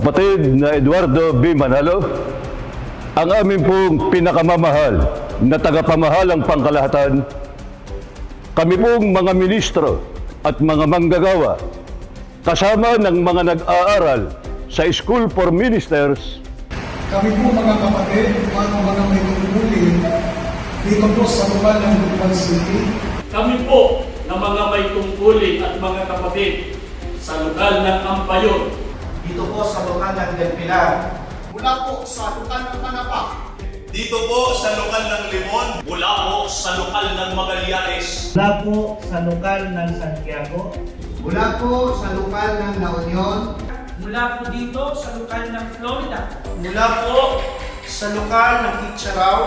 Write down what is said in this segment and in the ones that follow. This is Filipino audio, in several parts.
Kapatid na Eduardo B. Manalo, ang aming pong pinakamamahal na tagapamahalang pangkalahatan, kami pong mga ministro at mga manggagawa, kasama ng mga nag-aaral sa School for Ministers. Kami po mga kapatid, mga may tungkulin dito po sa lokal ng Butuan City. Kami po na mga may tungkulin at mga kapatid sa lokal ng Ampayon. Dito po sa lokal ng Del Pilar. Mula po sa lokal ng Panapak. Dito po sa lokal ng Limon. Mula po sa lokal ng Magallanes. Mula po sa lokal ng Santiago. Mula po sa lokal ng La Union. Mula po dito sa lokal ng Florida. Mula po sa lokal ng Kitcharaw.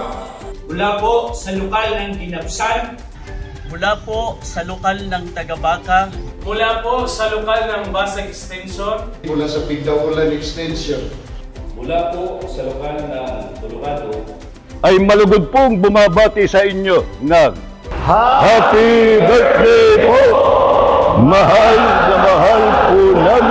Mula po sa lokal ng Ginapsan. Mula po sa lokal ng Tagabaka. Mula po sa lokal ng Basa Extension. Mula sa Pigdaulan Extension. Mula po sa lokal ng Colorado. Ay malugod pong bumabati sa inyo ng Happy Birthday po! Mahal na mahal po namin